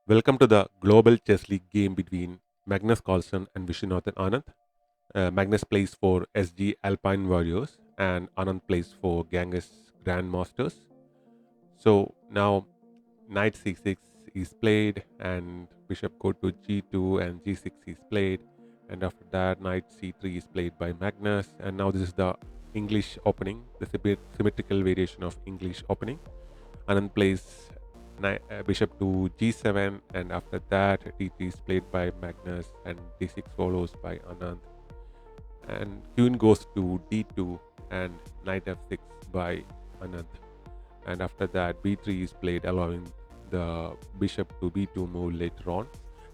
Welcome to the Global Chess League game between Magnus Carlsen and Viswanathan Anand. Magnus plays for SG Alpine Warriors and Anand plays for Ganges Grandmasters. So now knight c6 is played and bishop go to g2 and g6 is played, and after that knight c3 is played by Magnus, and now this is the English opening, the symmetrical variation of English opening. Anand plays bishop to g7, and after that d3 is played by Magnus and d6 follows by Anand, and queen goes to d2 and knight f6 by Anand, and after that b3 is played, allowing the bishop to b2 move later on,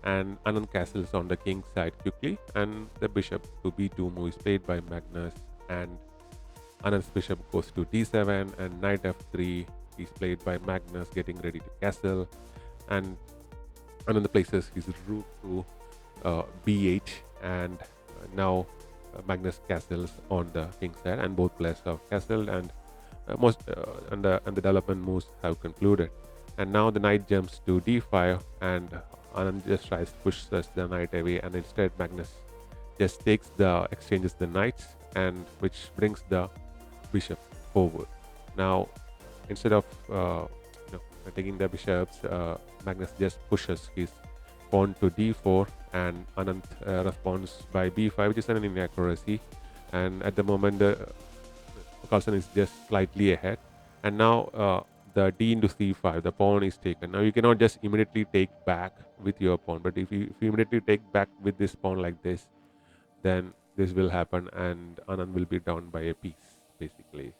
and Anand castles on the king side quickly, and the bishop to b2 move is played by Magnus, and Anand's bishop goes to d7 and knight f3 is played by Magnus, getting ready to castle, and Anand places his rook to b8, and now Magnus castles on the king side, and both players have castled, and and the development moves have concluded. And now the knight jumps to d5, and Anand just tries to push the knight away, and instead Magnus just takes the exchanges the knights, and which brings the bishop forward. Now instead of taking the bishops, Magnus just pushes his pawn to d4, and Anand responds by b5, which is an inaccuracy. And at the moment, Carlsen is just slightly ahead. And now the d into c5, the pawn is taken. Now you cannot just immediately take back with your pawn, but if you immediately take back with this pawn like this, then this will happen, and Anand will be down by a piece, basically.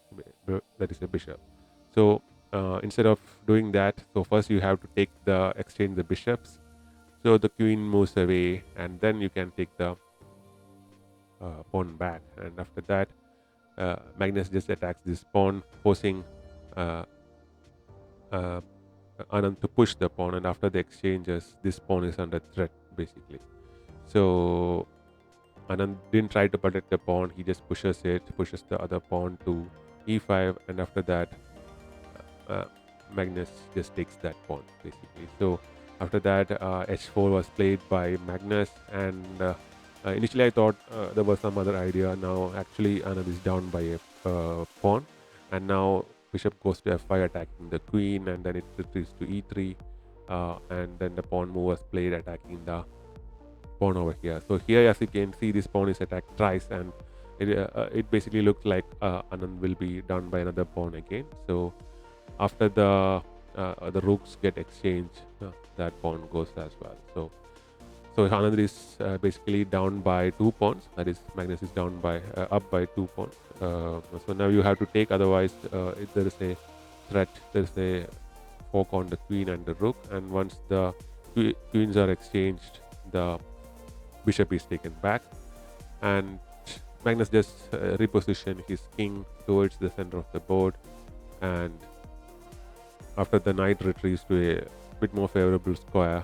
That is a bishop. So instead of doing that, so first you have to take the exchange the bishops. So the queen moves away, and then you can take the pawn back. And after that, Magnus just attacks this pawn, forcing uh, uh, Anand to push the pawn. And after the exchanges, this pawn is under threat, basically. So Anand didn't try to protect the pawn; he just pushes the other pawn to e5, and after that, uh, Magnus just takes that pawn, basically. So after that, h4 was played by Magnus, and initially I thought there was some other idea. Now actually Anand is down by a pawn, and now bishop goes to f5 attacking the queen, and then it retreats to e3, and then the pawn move was played attacking the pawn over here. So here, as you can see, this pawn is attacked twice, and it basically looks like Anand will be down by another pawn again. So after the rooks get exchanged, that pawn goes as well. So Anand is basically down by 2 pawns. That is, Magnus is down by up by 2 pawns. So now you have to take. Otherwise, if there is a threat, there is a fork on the queen and the rook. And once the queens are exchanged, the bishop is taken back, and Magnus just reposition his king towards the center of the board, and after the knight retrieves to a bit more favorable square.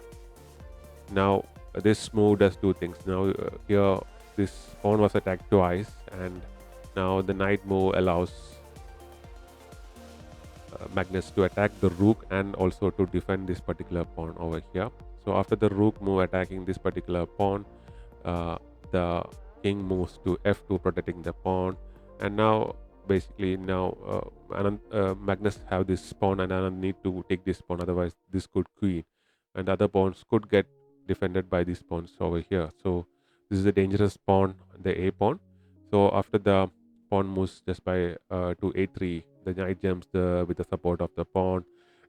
Now this move does two things. Now here this pawn was attacked twice, and now the knight move allows Magnus to attack the rook and also to defend this particular pawn over here. So after the rook move attacking this particular pawn, the king moves to f2 protecting the pawn, and now basically now Magnus have this pawn, and Anand need to take this pawn, otherwise this could queen, and the other pawns could get defended by these pawns over here. So this is a dangerous pawn, the a pawn. So after the pawn moves just by to a3, the knight jumps with the support of the pawn,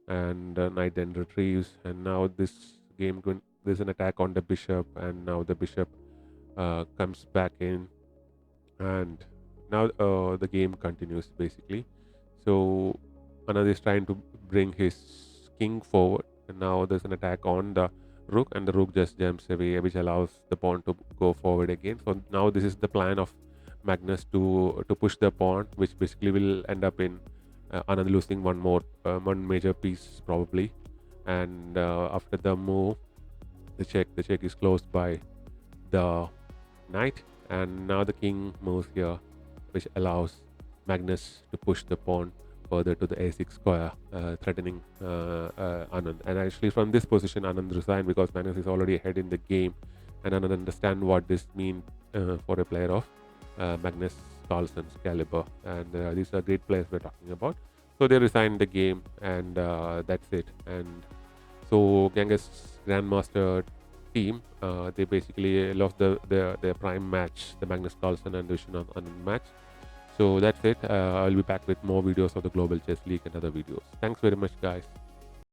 and the knight then retrieves, and now this game there's an attack on the bishop, and now the bishop comes back in, and now the game continues, basically. So Anand is trying to bring his king forward, and now there's an attack on the rook, and the rook just jumps away, which allows the pawn to go forward again. So now this is the plan of Magnus to push the pawn, which basically will end up in Anand losing one major piece probably. And after the move, the check is closed by the knight, and now the king moves here, which allows Magnus to push the pawn further to the a6 square, threatening Anand. And actually, from this position, Anand resigned because Magnus is already ahead in the game, and Anand understand what this means for a player of Magnus Carlsen's caliber. And these are great players we're talking about. So they resigned the game, and that's it. And so Genghis Grandmaster team, they basically lost their prime match, the Magnus Carlsen and Viswanathan match. So that's it. I'll be back with more videos of the Global Chess League and other videos. Thanks very much, guys.